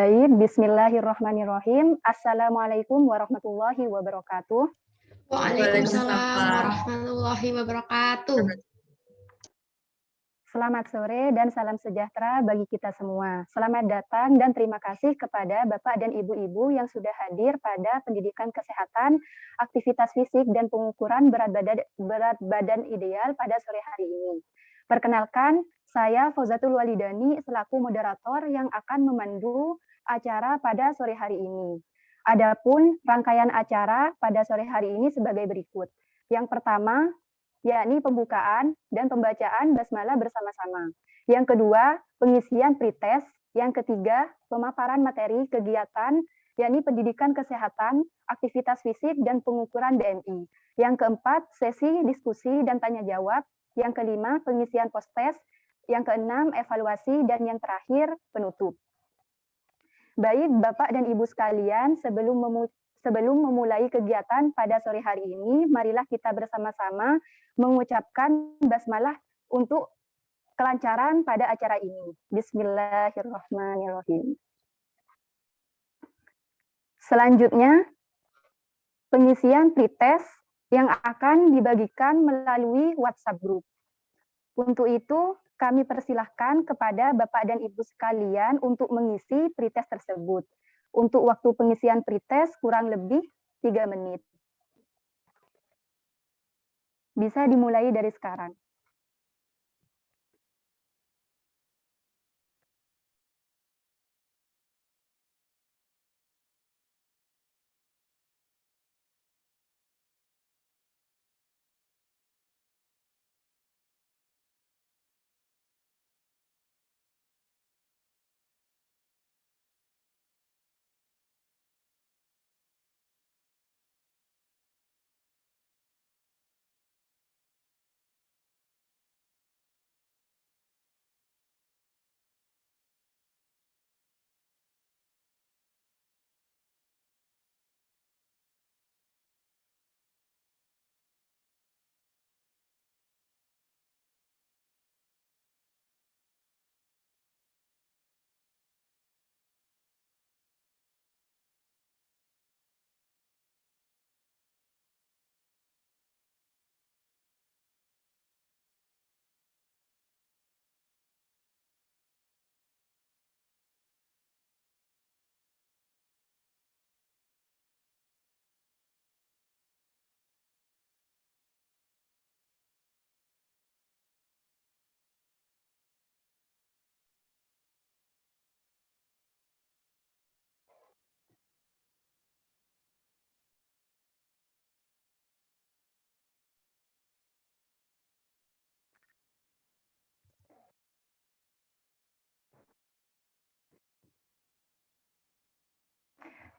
Baik, bismillahirrahmanirrahim. Assalamualaikum warahmatullahi wabarakatuh. Waalaikumsalam warahmatullahi wabarakatuh. Selamat sore dan salam sejahtera bagi kita semua. Selamat datang dan terima kasih kepada Bapak dan Ibu-Ibu yang sudah hadir pada pendidikan kesehatan, aktivitas fisik, dan pengukuran berat badan ideal pada sore hari ini. Perkenalkan, saya Fauzatul Walidani selaku moderator yang akan memandu acara pada sore hari ini. Adapun rangkaian acara pada sore hari ini sebagai berikut. Yang pertama, yakni pembukaan dan pembacaan basmalah bersama-sama. Yang kedua, pengisian pretest. Yang ketiga, pemaparan materi kegiatan, yakni pendidikan kesehatan, aktivitas fisik, dan pengukuran BMI. Yang keempat, sesi diskusi dan tanya jawab. Yang kelima, pengisian post-test. Yang keenam, evaluasi. Dan yang terakhir, penutup. Baik, Bapak dan Ibu sekalian, sebelum memulai kegiatan pada sore hari ini, marilah kita bersama-sama mengucapkan basmalah untuk kelancaran pada acara ini. Bismillahirrahmanirrahim. Selanjutnya, pengisian pretest yang akan dibagikan melalui WhatsApp group. Untuk itu, kami persilahkan kepada Bapak dan Ibu sekalian untuk mengisi pretest tersebut. Untuk waktu pengisian pretest kurang lebih 3 menit. Bisa dimulai dari sekarang.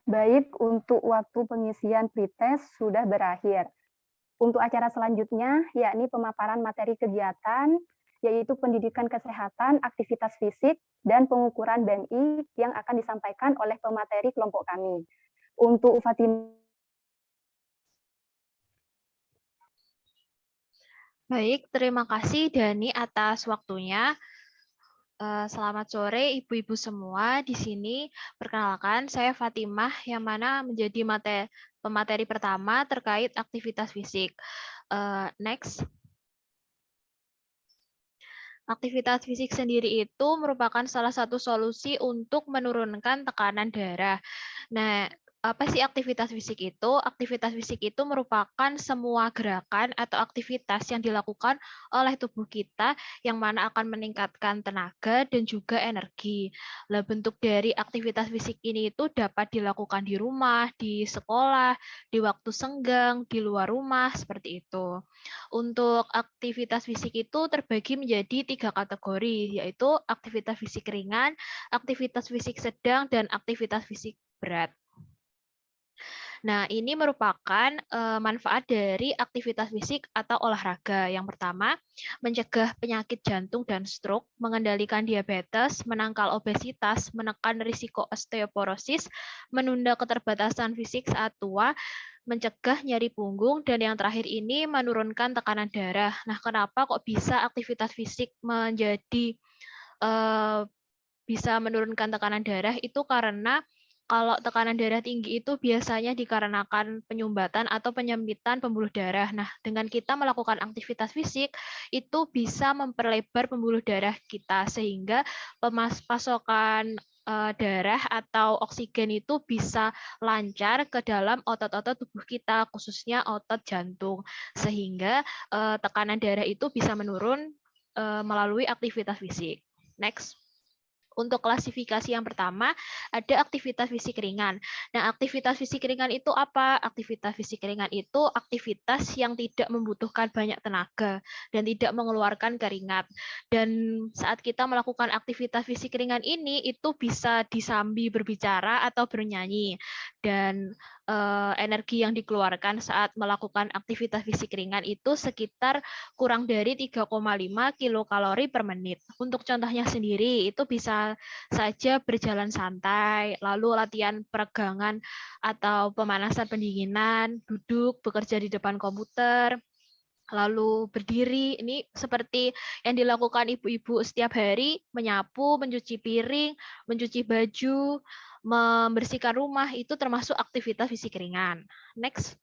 Baik, untuk waktu pengisian pretest sudah berakhir. Untuk acara selanjutnya, yakni pemaparan materi kegiatan, yaitu pendidikan kesehatan, aktivitas fisik, dan pengukuran BMI yang akan disampaikan oleh pemateri kelompok kami. Untuk Fatimah. Baik, terima kasih Dani atas waktunya. Selamat sore Ibu-Ibu semua. Di sini perkenalkan saya Fatimah yang mana menjadi pemateri pertama terkait aktivitas fisik. Next. Aktivitas fisik sendiri itu merupakan salah satu solusi untuk menurunkan tekanan darah. Nah, apa sih aktivitas fisik itu? Aktivitas fisik itu merupakan semua gerakan atau aktivitas yang dilakukan oleh tubuh kita yang mana akan meningkatkan tenaga dan juga energi. Nah, bentuk dari aktivitas fisik ini itu dapat dilakukan di rumah, di sekolah, di waktu senggang, di luar rumah, seperti itu. Untuk aktivitas fisik itu terbagi menjadi 3 kategori, yaitu aktivitas fisik ringan, aktivitas fisik sedang, dan aktivitas fisik berat. Nah, ini merupakan manfaat dari aktivitas fisik atau olahraga. Yang pertama, mencegah penyakit jantung dan stroke, mengendalikan diabetes, menangkal obesitas, menekan risiko osteoporosis, menunda keterbatasan fisik saat tua, mencegah nyeri punggung, dan yang terakhir ini menurunkan tekanan darah. Nah, kenapa kok bisa aktivitas fisik menjadi bisa menurunkan tekanan darah itu karena kalau tekanan darah tinggi itu biasanya dikarenakan penyumbatan atau penyempitan pembuluh darah. Nah, dengan kita melakukan aktivitas fisik, itu bisa memperlebar pembuluh darah kita, sehingga pasokan darah atau oksigen itu bisa lancar ke dalam otot-otot tubuh kita, khususnya otot jantung. Sehingga tekanan darah itu bisa menurun melalui aktivitas fisik. Next. Untuk klasifikasi yang pertama, ada aktivitas fisik ringan. Nah, aktivitas fisik ringan itu apa? Aktivitas fisik ringan itu aktivitas yang tidak membutuhkan banyak tenaga dan tidak mengeluarkan keringat. Dan saat kita melakukan aktivitas fisik ringan ini, itu bisa disambi berbicara atau bernyanyi. Dan energi yang dikeluarkan saat melakukan aktivitas fisik ringan itu sekitar kurang dari 3,5 kilokalori per menit. Untuk contohnya sendiri, itu bisa saja berjalan santai, lalu latihan peregangan atau pemanasan pendinginan, duduk, bekerja di depan komputer, lalu berdiri. Ini seperti yang dilakukan ibu-ibu setiap hari, menyapu, mencuci piring, mencuci baju, membersihkan rumah, itu termasuk aktivitas fisik ringan. Next.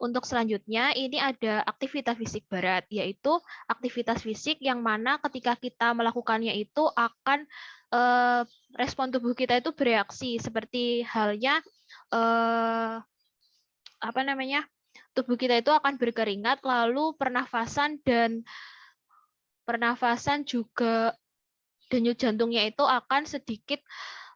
Untuk selanjutnya, ini ada aktivitas fisik berat, yaitu aktivitas fisik yang mana ketika kita melakukannya itu akan respon tubuh kita itu bereaksi, seperti halnya tubuh kita itu akan berkeringat, lalu pernafasan juga denyut jantungnya itu akan sedikit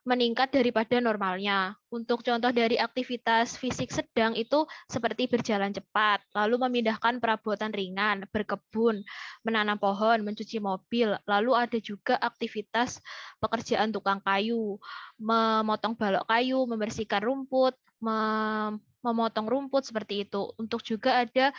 meningkat daripada normalnya. Untuk contoh dari aktivitas fisik sedang itu seperti berjalan cepat, lalu memindahkan perabotan ringan, berkebun, menanam pohon, mencuci mobil, lalu ada juga aktivitas pekerjaan tukang kayu, memotong balok kayu, membersihkan rumput, memotong rumput, seperti itu. Untuk juga ada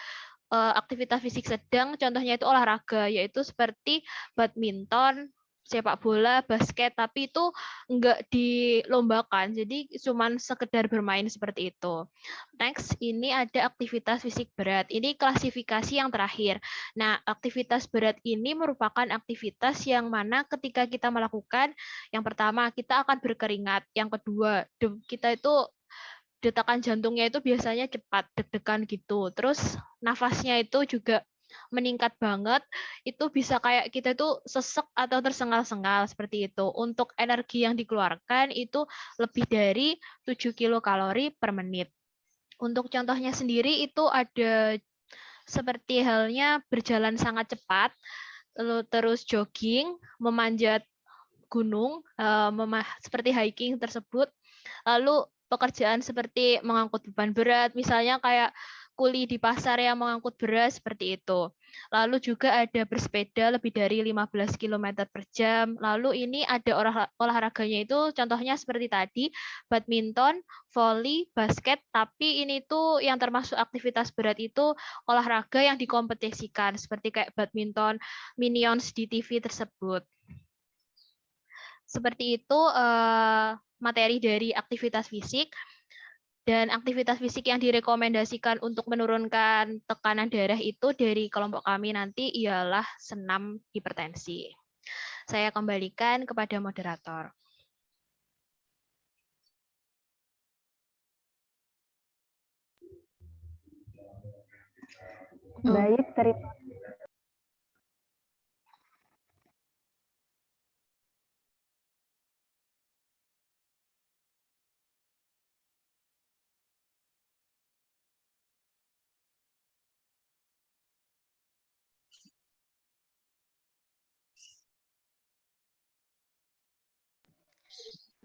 aktivitas fisik sedang, contohnya itu olahraga, yaitu seperti badminton, sepak bola, basket, tapi itu enggak dilombakan, jadi cuman sekedar bermain seperti itu. Next, ini ada aktivitas fisik berat. Ini klasifikasi yang terakhir. Nah, aktivitas berat ini merupakan aktivitas yang mana ketika kita melakukan, yang pertama, kita akan berkeringat. Yang kedua, kita itu detakan jantungnya itu biasanya cepat, deg-degan gitu. Terus nafasnya itu juga meningkat banget, itu bisa kayak kita itu sesek atau tersengal-sengal seperti itu. Untuk energi yang dikeluarkan itu lebih dari 7 kilokalori per menit. Untuk contohnya sendiri itu ada seperti halnya berjalan sangat cepat, lalu terus jogging, memanjat gunung, seperti hiking tersebut, lalu pekerjaan seperti mengangkut beban berat, misalnya kayak kuli di pasar yang mengangkut beras, seperti itu. Lalu juga ada bersepeda lebih dari 15 km per jam. Lalu ini ada olahraganya itu contohnya seperti tadi, badminton, voli, basket, tapi ini tuh yang termasuk aktivitas berat itu olahraga yang dikompetisikan, seperti kayak badminton, Minions di TV tersebut. Seperti itu materi dari aktivitas fisik. Dan aktivitas fisik yang direkomendasikan untuk menurunkan tekanan darah itu dari kelompok kami nanti ialah senam hipertensi. Saya kembalikan kepada moderator. Baik, terima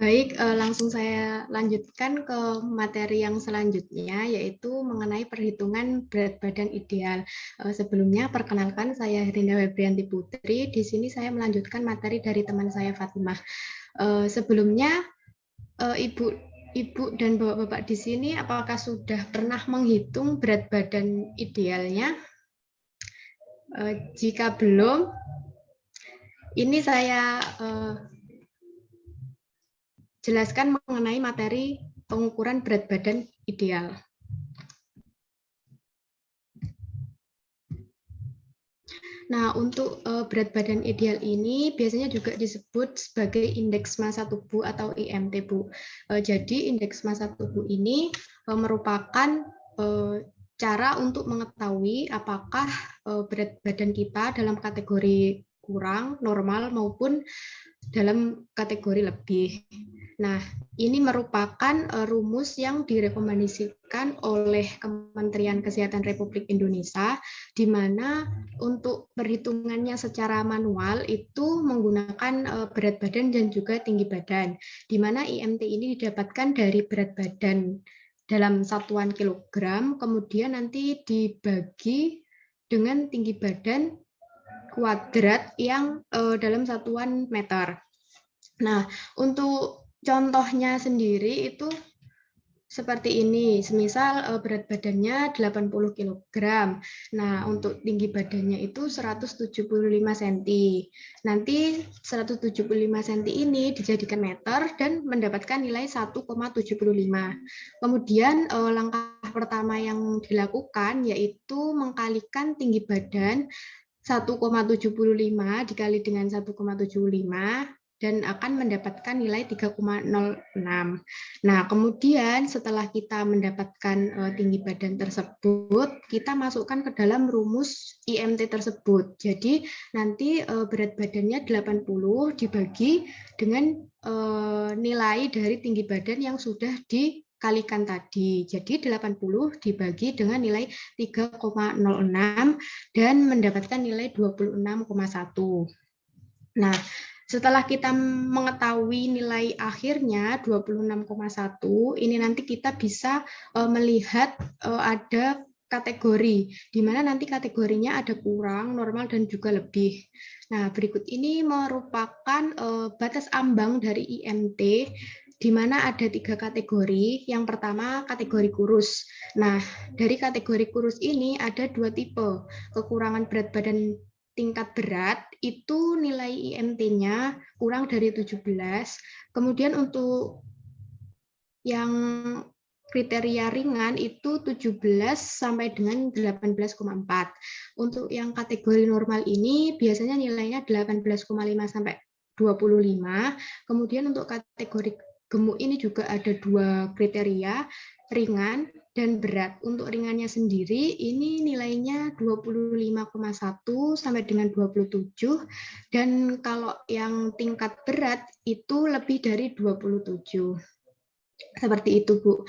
Baik, langsung saya lanjutkan ke materi yang selanjutnya, yaitu mengenai perhitungan berat badan ideal. Sebelumnya, perkenalkan saya Herinda Webrianti Putri. Di sini saya melanjutkan materi dari teman saya Fatimah. Sebelumnya, Ibu dan Bapak-Bapak di sini apakah sudah pernah menghitung berat badan idealnya? Jika belum, ini saya jelaskan mengenai materi pengukuran berat badan ideal. Nah, untuk berat badan ideal ini biasanya juga disebut sebagai indeks massa tubuh atau IMT, Bu. Jadi indeks massa tubuh ini merupakan cara untuk mengetahui apakah berat badan kita dalam kategori kurang, normal, maupun dalam kategori lebih. Nah, ini merupakan rumus yang direkomendasikan oleh Kementerian Kesehatan Republik Indonesia, di mana untuk perhitungannya secara manual itu menggunakan berat badan dan juga tinggi badan, di mana IMT ini didapatkan dari berat badan dalam satuan kilogram, kemudian nanti dibagi dengan tinggi badan kuadrat yang dalam satuan meter. Nah, untuk contohnya sendiri itu seperti ini, semisal berat badannya 80 kg. Nah, untuk tinggi badannya itu 175 cm. Nanti 175 cm ini dijadikan meter dan mendapatkan nilai 1,75. Kemudian langkah pertama yang dilakukan yaitu mengkalikan tinggi badan 1,75 dikali dengan 1,75 dan akan mendapatkan nilai 3,06. Nah, kemudian setelah kita mendapatkan tinggi badan tersebut, kita masukkan ke dalam rumus IMT tersebut. Jadi nanti berat badannya 80 dibagi dengan nilai dari tinggi badan yang sudah dikalikan tadi. Jadi 80 dibagi dengan nilai 3,06 dan mendapatkan nilai 26,1. Nah, setelah kita mengetahui nilai akhirnya 26,1, ini nanti kita bisa melihat ada kategori, di mana nanti kategorinya ada kurang, normal, dan juga lebih. Nah, berikut ini merupakan batas ambang dari IMT, di mana ada 3 kategori. Yang pertama, kategori kurus. Nah, dari kategori kurus ini ada 2 tipe, kekurangan berat badan tingkat berat itu nilai IMT-nya kurang dari 17. Kemudian untuk yang kriteria ringan itu 17 sampai dengan 18,4. Untuk yang kategori normal ini biasanya nilainya 18,5 sampai 25. Kemudian untuk kategori gemuk ini juga ada 2 kriteria, ringan dan berat. Untuk ringannya sendiri ini nilainya 25,1 sampai dengan 27, dan kalau yang tingkat berat itu lebih dari 27. Seperti itu, Bu.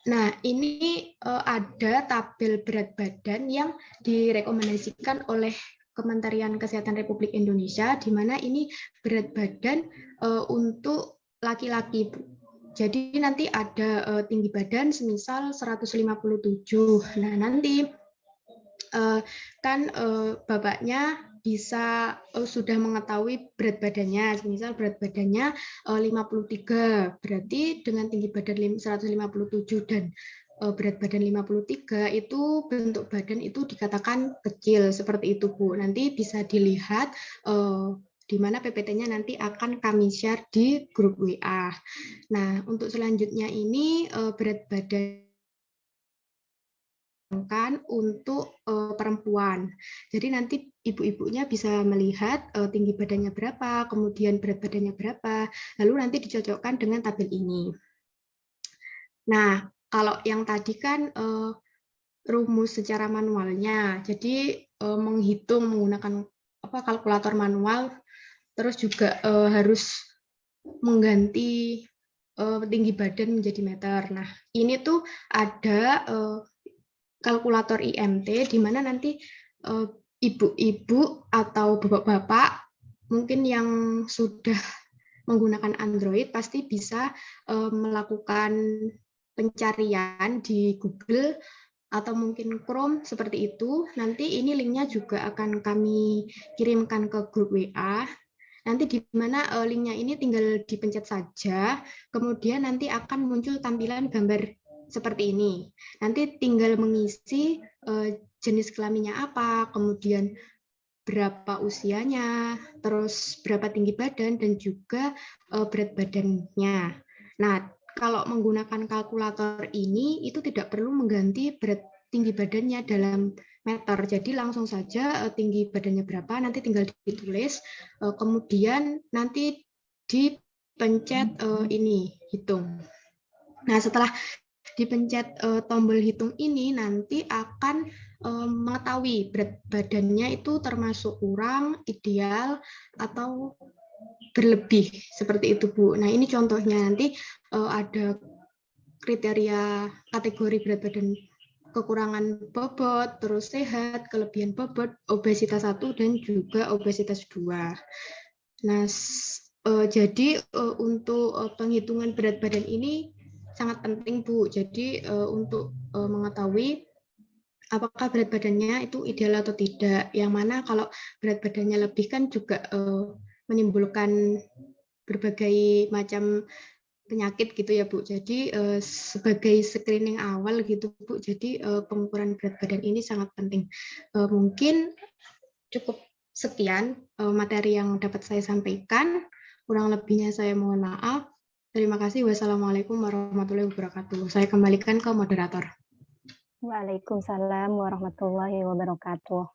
Nah, ini ada tabel berat badan yang direkomendasikan oleh Kementerian Kesehatan Republik Indonesia, di mana ini berat badan untuk laki-laki, Bu. Jadi nanti ada tinggi badan semisal 157. Nah, nanti kan bapaknya bisa sudah mengetahui berat badannya, misal berat badannya 53, berarti dengan tinggi badan 157 dan berat badan 53 itu bentuk badan itu dikatakan kecil, seperti itu, Bu. Nanti bisa dilihat di mana PPT-nya nanti akan kami share di grup WA. Nah, untuk selanjutnya ini berat badan untuk perempuan. Jadi nanti ibu-ibunya bisa melihat tinggi badannya berapa, kemudian berat badannya berapa, lalu nanti dicocokkan dengan tabel ini. Nah, kalau yang tadi kan rumus secara manualnya, jadi menghitung menggunakan kalkulator manual, terus juga harus mengganti tinggi badan menjadi meter. Nah, ini tuh ada kalkulator IMT, di mana nanti ibu-ibu atau bapak-bapak mungkin yang sudah menggunakan Android pasti bisa melakukan pencarian di Google atau mungkin Chrome seperti itu. Nanti ini linknya juga akan kami kirimkan ke grup WA. Nanti di mana linknya ini tinggal dipencet saja, kemudian nanti akan muncul tampilan gambar seperti ini. Nanti tinggal mengisi jenis kelaminnya apa, kemudian berapa usianya, terus berapa tinggi badan, dan juga berat badannya. Nah, kalau menggunakan kalkulator ini, itu tidak perlu mengganti berat tinggi badannya dalam meter. Jadi langsung saja tinggi badannya berapa, nanti tinggal ditulis, kemudian nanti dipencet ini, hitung. Nah, setelah dipencet tombol hitung ini, nanti akan mengetahui berat badannya itu termasuk kurang, ideal, atau berlebih, seperti itu, Bu. Nah, ini contohnya, nanti ada kriteria kategori berat badan kekurangan bobot, terus sehat, kelebihan bobot, obesitas 1, dan juga obesitas 2. Nah, jadi untuk penghitungan berat badan ini sangat penting, Bu. Jadi untuk mengetahui apakah berat badannya itu ideal atau tidak. Yang mana kalau berat badannya lebih kan juga menimbulkan berbagai macam penyakit gitu ya, Bu. Jadi sebagai screening awal gitu, Bu. Jadi pengukuran berat badan ini sangat penting. Mungkin cukup sekian materi yang dapat saya sampaikan. Kurang lebihnya saya mohon maaf. Terima kasih. Wassalamualaikum warahmatullahi wabarakatuh. Saya kembalikan ke moderator. Waalaikumsalam warahmatullahi wabarakatuh.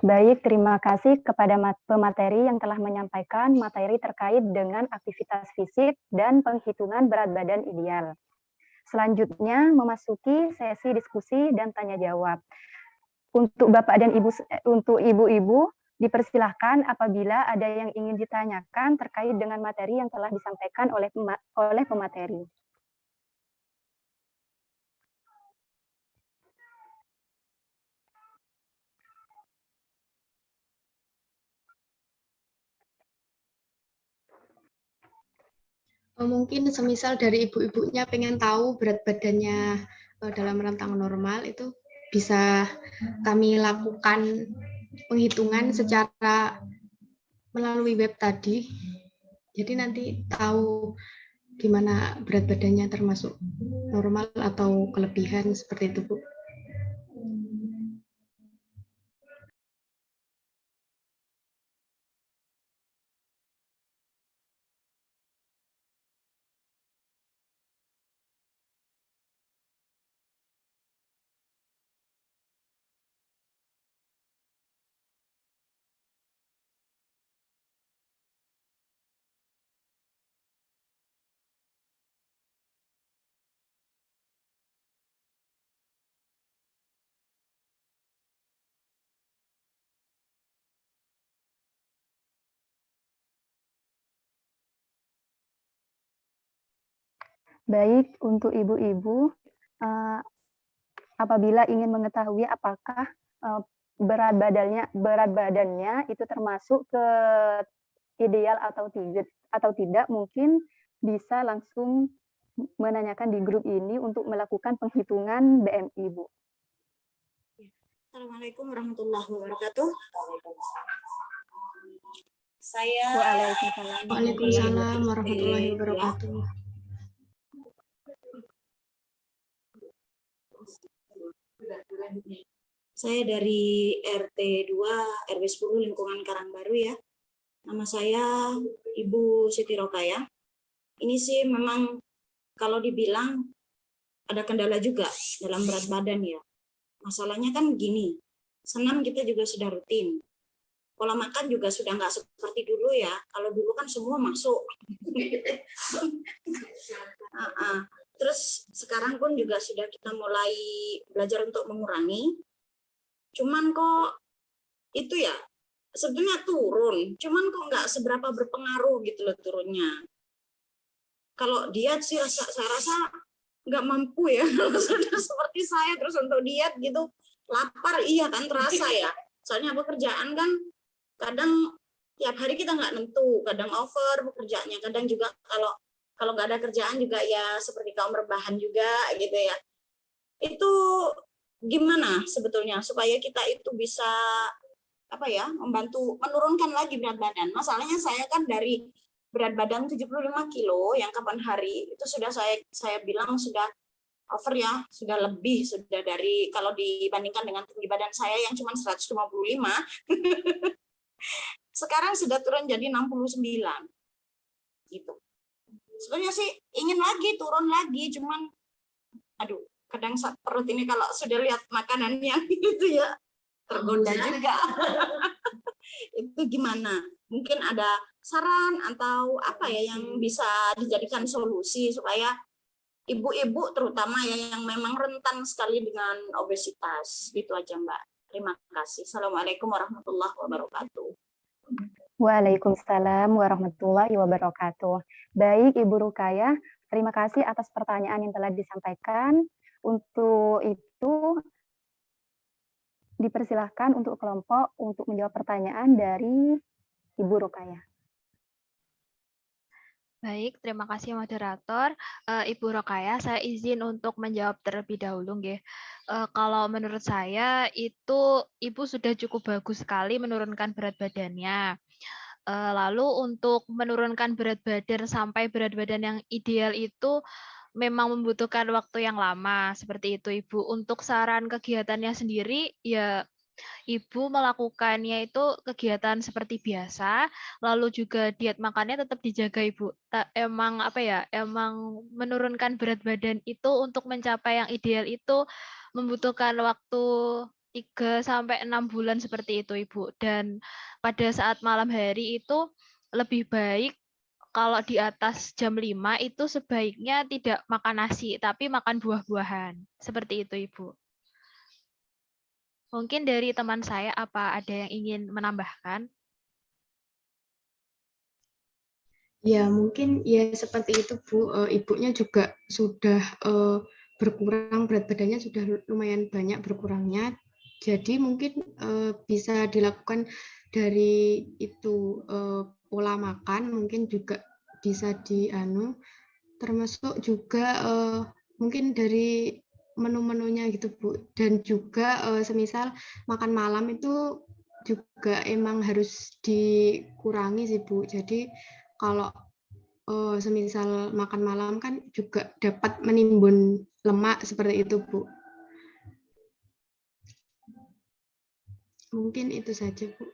Baik, terima kasih kepada pemateri yang telah menyampaikan materi terkait dengan aktivitas fisik dan penghitungan berat badan ideal. Selanjutnya memasuki sesi diskusi dan tanya jawab. Untuk Bapak dan Ibu, untuk Ibu-ibu dipersilahkan apabila ada yang ingin ditanyakan terkait dengan materi yang telah disampaikan oleh pemateri. Mungkin semisal dari ibu-ibunya pengen tahu berat badannya dalam rentang normal, itu bisa kami lakukan penghitungan secara melalui web tadi. Jadi nanti tahu gimana berat badannya termasuk normal atau kelebihan, seperti itu, Bu. Baik, untuk ibu-ibu, apabila ingin mengetahui apakah berat badannya itu termasuk ke ideal atau tidak, mungkin bisa langsung menanyakan di grup ini untuk melakukan penghitungan BMI, Bu. Assalamualaikum warahmatullahi wabarakatuh. Saya Waalaikumsalam warahmatullahi wabarakatuh. Saya dari RT 2 RW 10 lingkungan Karangbaru ya. Nama saya Ibu Siti Rokaya. Ini sih memang kalau dibilang ada kendala juga dalam berat badan ya. Masalahnya kan gini, senam kita juga sudah rutin. Pola makan juga sudah nggak seperti dulu ya. Kalau dulu kan semua masuk. Terus sekarang pun juga sudah kita mulai belajar untuk mengurangi. Cuman kok itu ya sebenarnya turun. Cuman kok nggak seberapa berpengaruh gitu loh turunnya. Kalau diet sih saya rasa nggak mampu ya. Kalau sudah seperti saya terus untuk diet gitu, lapar iya kan terasa ya. Soalnya pekerjaan kan kadang tiap hari kita nggak nentu, kadang over pekerjaannya, kadang juga kalau nggak ada kerjaan juga ya seperti kaum rebahan juga gitu ya. Itu gimana sebetulnya supaya kita itu bisa membantu menurunkan lagi berat badan. Masalahnya saya kan dari berat badan 75 kilo yang kapan hari itu sudah saya bilang sudah over ya, sudah lebih, sudah dari kalau dibandingkan dengan tinggi badan saya yang cuma 155 sekarang sudah turun jadi 69 gitu. Sebenarnya sih ingin lagi turun lagi, cuman aduh kadang perut ini kalau sudah lihat makanannya gitu ya tergoda juga. Itu gimana? Mungkin ada saran atau apa ya yang bisa dijadikan solusi supaya ibu-ibu terutama ya yang memang rentan sekali dengan obesitas. Gitu aja Mbak. Terima kasih. Assalamualaikum warahmatullahi wabarakatuh. Waalaikumsalam warahmatullahi wabarakatuh. Baik Ibu Rukayah, terima kasih atas pertanyaan yang telah disampaikan. Untuk itu dipersilahkan untuk kelompok untuk menjawab pertanyaan dari Ibu Rukayah. Baik, terima kasih moderator. Ibu Rokaya, saya izin untuk menjawab terlebih dahulu, nggih. Kalau menurut saya itu Ibu sudah cukup bagus sekali menurunkan berat badannya. Lalu untuk menurunkan berat badan sampai berat badan yang ideal itu memang membutuhkan waktu yang lama, seperti itu Ibu. Untuk saran kegiatannya sendiri, ya Ibu melakukannya itu kegiatan seperti biasa, lalu juga diet makannya tetap dijaga Ibu. Emang apa ya? Emang menurunkan berat badan itu untuk mencapai yang ideal itu membutuhkan waktu 3 sampai 6 bulan seperti itu Ibu. Dan pada saat malam hari itu lebih baik kalau di atas jam 5 itu sebaiknya tidak makan nasi, tapi makan buah-buahan. Seperti itu Ibu. Mungkin dari teman saya, apa ada yang ingin menambahkan? Ya, mungkin ya seperti itu, Bu. Ibunya juga sudah berkurang, berat badannya sudah lumayan banyak berkurangnya. Jadi mungkin bisa dilakukan dari itu pola makan, mungkin juga bisa termasuk juga mungkin dari menu-menunya gitu Bu, dan juga semisal makan malam itu juga emang harus dikurangi sih Bu. Jadi kalau semisal makan malam kan juga dapat menimbun lemak seperti itu Bu. Mungkin itu saja Bu.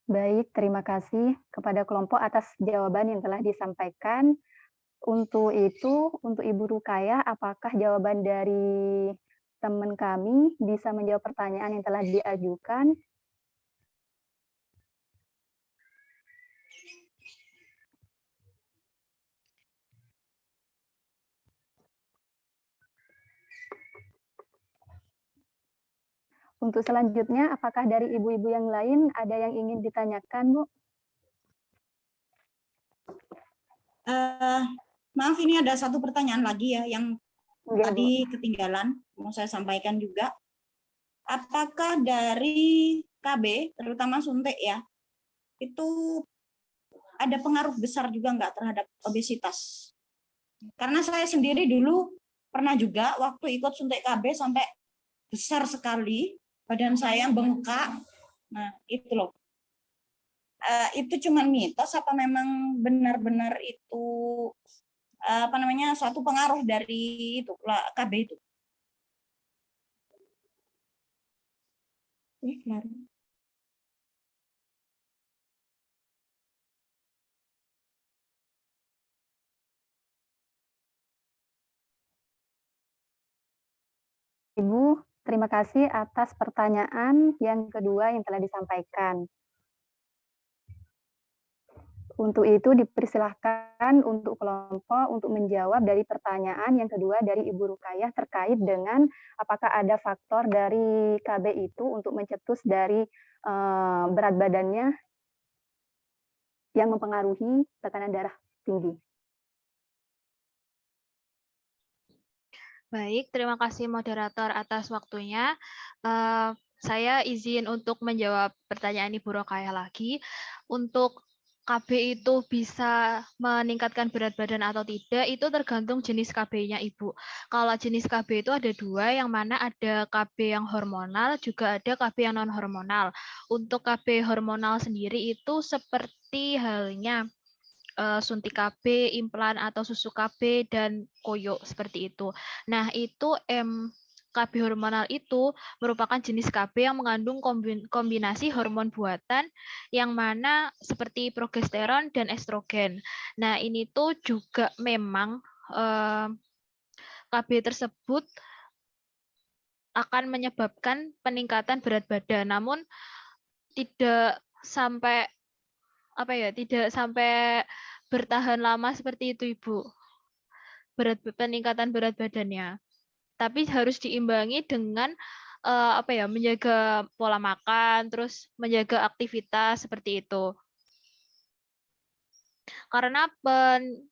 Baik, terima kasih kepada kelompok atas jawaban yang telah disampaikan. Untuk itu, untuk Ibu Rukayah, apakah jawaban dari teman kami bisa menjawab pertanyaan yang telah diajukan? Untuk selanjutnya, apakah dari ibu-ibu yang lain ada yang ingin ditanyakan, Bu? Maaf, ini ada satu pertanyaan lagi ya yang Enggak, Bu. tadi ketinggalan, mau saya sampaikan juga. Apakah dari KB, terutama suntik ya, itu ada pengaruh besar juga nggak terhadap obesitas? Karena saya sendiri dulu pernah juga waktu ikut suntik KB sampai besar sekali, badan saya bengkak. Nah, itu loh. Itu cuma mitos apa memang benar-benar itu apa namanya suatu pengaruh dari itu KB itu? Ibu, terima kasih atas pertanyaan yang kedua yang telah disampaikan. Untuk itu dipersilahkan untuk kelompok untuk menjawab dari pertanyaan yang kedua dari Ibu Rukayah terkait dengan apakah ada faktor dari KB itu untuk mencetus dari berat badannya yang mempengaruhi tekanan darah tinggi. Baik, terima kasih moderator atas waktunya. Saya izin untuk menjawab pertanyaan Ibu Rokaya lagi. Untuk KB itu bisa meningkatkan berat badan atau tidak, itu tergantung jenis KB-nya Ibu. Kalau jenis KB itu ada dua, yang mana ada KB yang hormonal, juga ada KB yang non-hormonal. Untuk KB hormonal sendiri itu seperti halnya suntik KB, implan atau susu KB, dan koyo seperti itu. Nah, itu KB hormonal itu merupakan jenis KB yang mengandung kombinasi hormon buatan yang mana seperti progesteron dan estrogen. Nah, ini tuh juga memang KB tersebut akan menyebabkan peningkatan berat badan, namun tidak sampai tidak sampai bertahan lama seperti itu, Ibu. Peningkatan berat badannya. Tapi harus diimbangi dengan menjaga pola makan, terus menjaga aktivitas seperti itu. Karena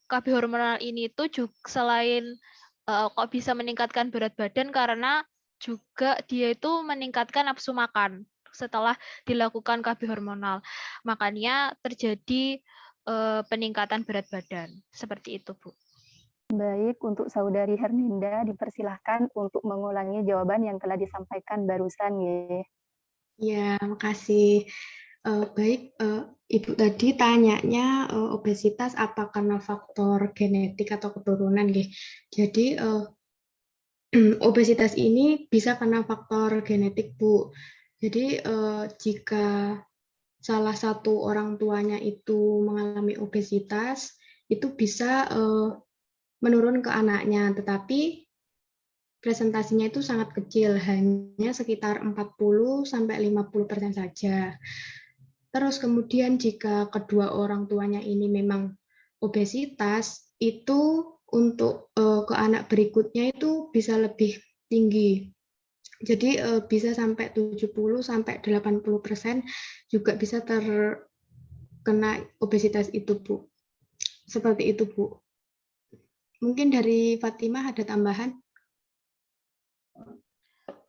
KB hormonal ini tuh juga selain kok bisa meningkatkan berat badan karena juga dia itu meningkatkan nafsu makan setelah dilakukan KB hormonal. Makanya terjadi peningkatan berat badan. Seperti itu, Bu. Baik, untuk Saudari Herninda dipersilahkan untuk mengulangi jawaban yang telah disampaikan barusan, ya. Ya, makasih. Baik, Ibu tadi tanyanya obesitas apa karena faktor genetik atau keturunan, nggih. Jadi obesitas ini bisa karena faktor genetik, Bu. Jadi jika salah satu orang tuanya itu mengalami obesitas, itu bisa menurun ke anaknya, tetapi presentasinya itu sangat kecil, hanya sekitar 40-50% saja. Terus kemudian jika kedua orang tuanya ini memang obesitas, itu untuk ke anak berikutnya itu bisa lebih tinggi. Jadi bisa sampai 70-80% juga bisa terkena obesitas itu, Bu. Seperti itu, Bu. Mungkin dari Fatimah ada tambahan?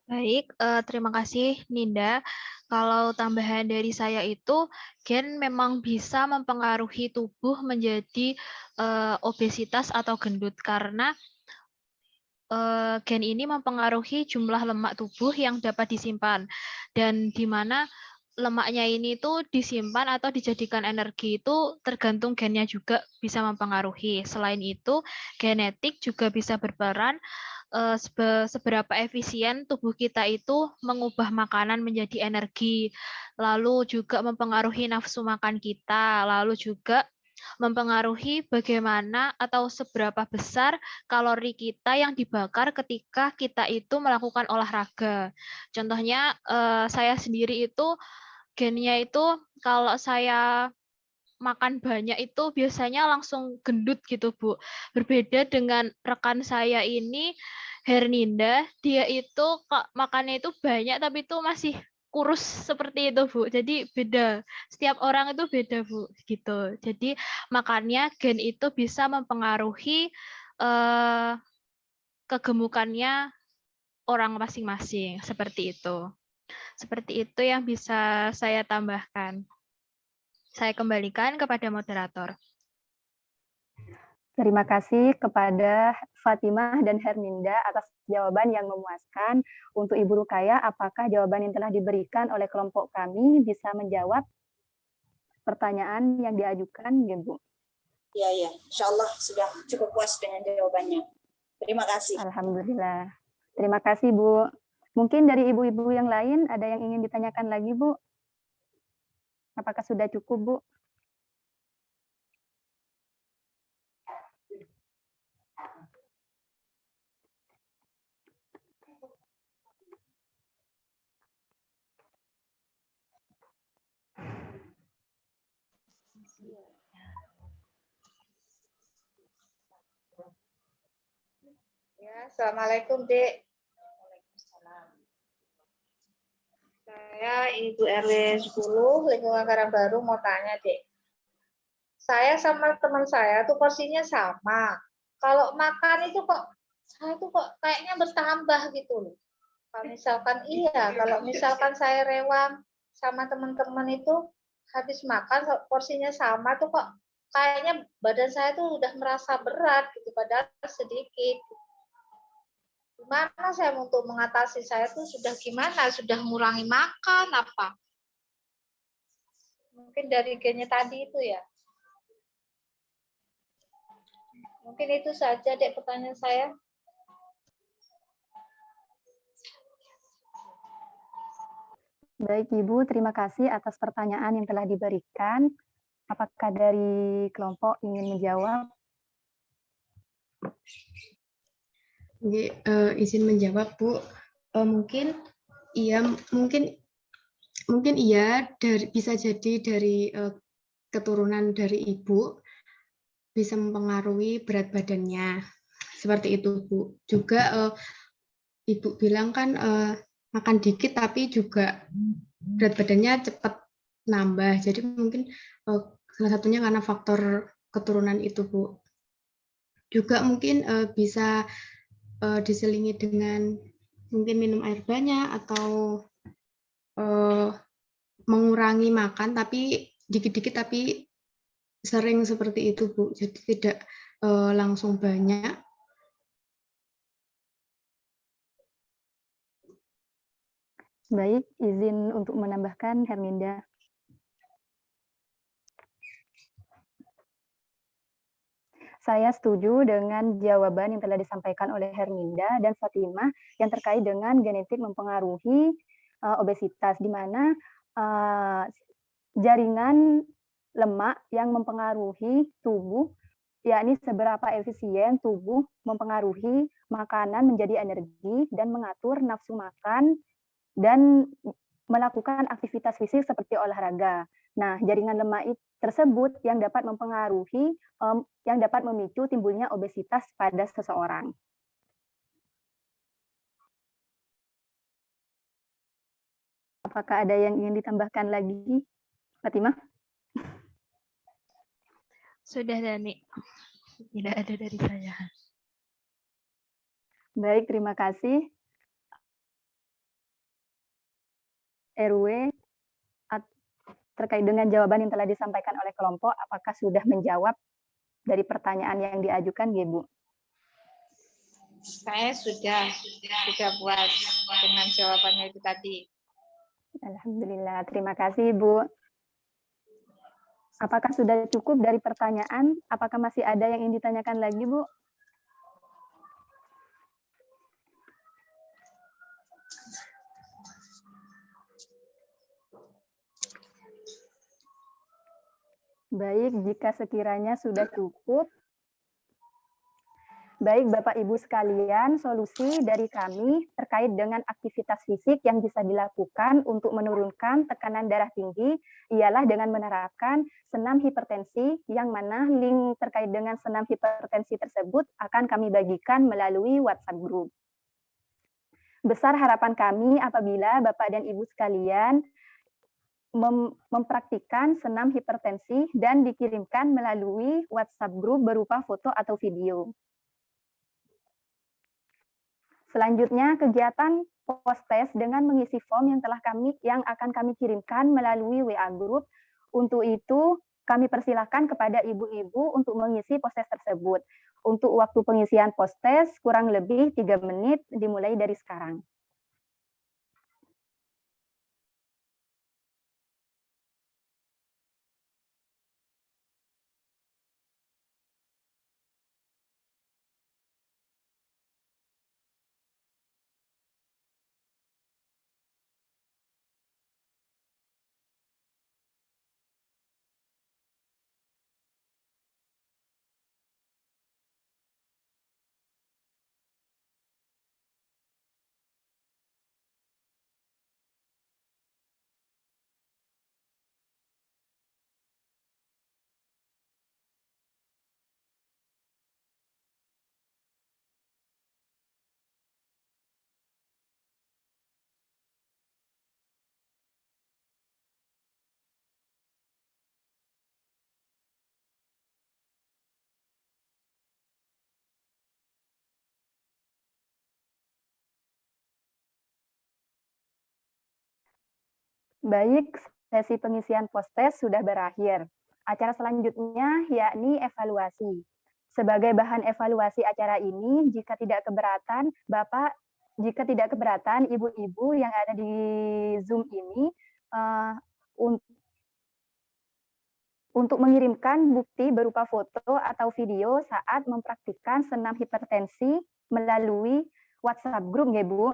Baik, terima kasih Ninda. Kalau tambahan dari saya itu, gen memang bisa mempengaruhi tubuh menjadi obesitas atau gendut karena gen ini mempengaruhi jumlah lemak tubuh yang dapat disimpan dan di mana lemaknya ini tuh disimpan atau dijadikan energi itu tergantung gennya juga bisa mempengaruhi. Selain itu, genetik juga bisa berperan seberapa efisien tubuh kita itu mengubah makanan menjadi energi, lalu juga mempengaruhi nafsu makan kita, lalu juga mempengaruhi bagaimana atau seberapa besar kalori kita yang dibakar ketika kita itu melakukan olahraga. Contohnya saya sendiri itu gennya itu kalau saya makan banyak itu biasanya langsung gendut gitu, Bu. Berbeda dengan rekan saya ini, Herninda, dia itu makannya itu banyak tapi itu masih kurus seperti itu, Bu. Jadi beda. Setiap orang itu beda, Bu. Gitu. Jadi makanya gen itu bisa mempengaruhi kegemukannya orang masing-masing. Seperti itu. Seperti itu yang bisa saya tambahkan. Saya kembalikan kepada moderator. Terima kasih kepada Fatimah dan Herninda atas jawaban yang memuaskan. Untuk Ibu Rukaya, apakah jawaban yang telah diberikan oleh kelompok kami bisa menjawab pertanyaan yang diajukan, ya, Bu? Ya, insya Allah sudah cukup puas dengan jawabannya. Terima kasih. Alhamdulillah. Terima kasih, Bu. Mungkin dari ibu-ibu yang lain ada yang ingin ditanyakan lagi, Bu? Apakah sudah cukup, Bu? Ya, Assalamualaikum, Dek. Waalaikumsalam. Saya Ibu RW 10, lingkungan Karangbaru, mau tanya, Dek. Saya sama teman saya tuh porsinya sama. Kalau makan itu kok, saya tuh kok kayaknya bertambah gitu loh. Kalau misalkan iya, kalau misalkan saya rewang sama teman-teman itu, habis makan porsinya sama tuh kok kayaknya badan saya tuh udah merasa berat gitu, padahal sedikit. Gimana saya untuk mengatasi, saya tuh sudah gimana, sudah mengurangi makan apa? Mungkin dari gennya tadi itu ya. Mungkin itu saja, Dek, pertanyaan saya. Baik, Ibu. Terima kasih atas pertanyaan yang telah diberikan. Apakah dari kelompok ingin menjawab? Oke, izin menjawab, Bu. Mungkin iya, mungkin iya, bisa jadi dari keturunan dari ibu bisa mempengaruhi berat badannya. Seperti itu, Bu. Juga ibu bilang kan makan dikit tapi juga berat badannya cepat nambah. Jadi mungkin salah satunya karena faktor keturunan itu, Bu. Juga mungkin bisa diselingi dengan mungkin minum air banyak atau mengurangi makan tapi dikit-dikit tapi sering seperti itu, Bu. Jadi tidak langsung banyak. Baik, izin untuk menambahkan Herminda. Saya setuju dengan jawaban yang telah disampaikan oleh Herminda dan Fatimah yang terkait dengan genetik mempengaruhi obesitas, di mana jaringan lemak yang mempengaruhi tubuh, yakni seberapa efisien tubuh mempengaruhi makanan menjadi energi dan mengatur nafsu makan dan melakukan aktivitas fisik seperti olahraga. Nah, jaringan lemak tersebut yang dapat mempengaruhi, yang dapat memicu timbulnya obesitas pada seseorang. Apakah ada yang ingin ditambahkan lagi, Fatimah? Sudah, Dani. Tidak ada dari saya. Baik, terima kasih. RW, terkait dengan jawaban yang telah disampaikan oleh kelompok, apakah sudah menjawab dari pertanyaan yang diajukan, Bu? Saya sudah puas dengan jawabannya itu tadi. Alhamdulillah, terima kasih, Bu. Apakah sudah cukup dari pertanyaan? Apakah masih ada yang ingin ditanyakan lagi, Bu? Baik, jika sekiranya sudah cukup. Baik, Bapak Ibu sekalian, solusi dari kami terkait dengan aktivitas fisik yang bisa dilakukan untuk menurunkan tekanan darah tinggi ialah dengan menerapkan senam hipertensi, yang mana link terkait dengan senam hipertensi tersebut akan kami bagikan melalui WhatsApp group. Besar harapan kami apabila Bapak dan Ibu sekalian mempraktikkan senam hipertensi dan dikirimkan melalui WhatsApp group berupa foto atau video. Selanjutnya, kegiatan post-test dengan mengisi form yang akan kami kirimkan melalui WA group. Untuk itu, kami persilahkan kepada ibu-ibu untuk mengisi post-test tersebut. Untuk waktu pengisian post-test kurang lebih 3 menit dimulai dari sekarang. Baik, sesi pengisian post-test sudah berakhir. Acara selanjutnya yakni evaluasi. Sebagai bahan evaluasi acara ini, jika tidak keberatan, ibu-ibu yang ada di Zoom ini untuk mengirimkan bukti berupa foto atau video saat mempraktikkan senam hipertensi melalui WhatsApp group, ya, Bu.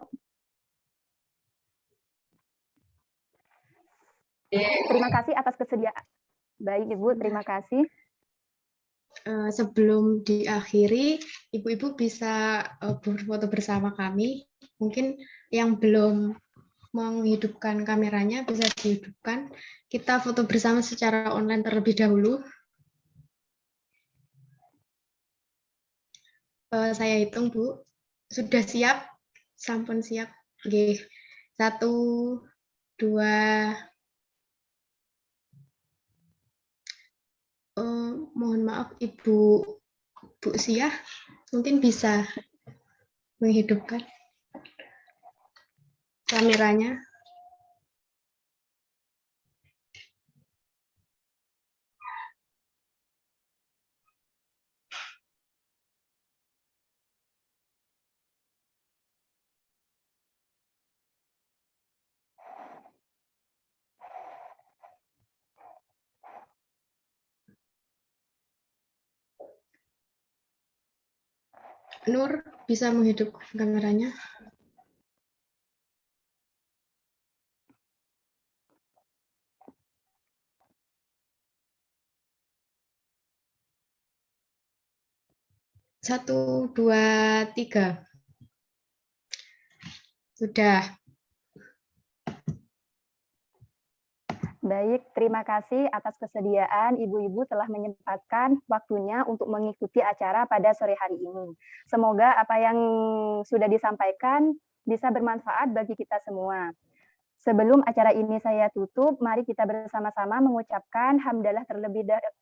Terima kasih atas kesediaan. Baik, Ibu, terima kasih. sebelum diakhiri, ibu-ibu bisa berfoto bersama kami. Mungkin yang belum menghidupkan kameranya bisa dihidupkan. Kita foto bersama secara online terlebih dahulu. Saya hitung, Bu. Sudah siap? Sampun siap. Oke. 1, 2. Mohon maaf, Bu Siah, mungkin bisa menghidupkan kameranya. Nur, bisa menghidupkan kameranya? Satu, 2, 3. Sudah. Baik, terima kasih atas kesediaan ibu-ibu telah menyempatkan waktunya untuk mengikuti acara pada sore hari ini. Semoga apa yang sudah disampaikan bisa bermanfaat bagi kita semua. Sebelum acara ini saya tutup, mari kita bersama-sama mengucapkan hamdalah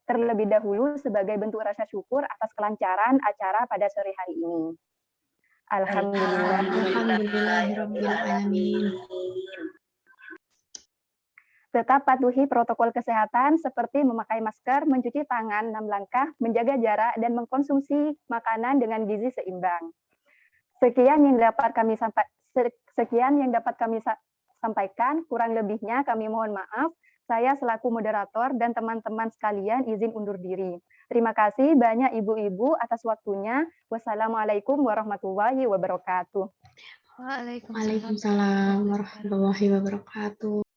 terlebih dahulu sebagai bentuk rasa syukur atas kelancaran acara pada sore hari ini. Alhamdulillah. Alhamdulillahirabbil alamin. Tetap patuhi protokol kesehatan seperti memakai masker, mencuci tangan 6 langkah, menjaga jarak, dan mengkonsumsi makanan dengan gizi seimbang. Sekian yang dapat kami sampaikan, kurang lebihnya kami mohon maaf. Saya selaku moderator dan teman-teman sekalian izin undur diri. Terima kasih banyak ibu-ibu atas waktunya. Wassalamualaikum warahmatullahi wabarakatuh. Waalaikumsalam warahmatullahi wabarakatuh.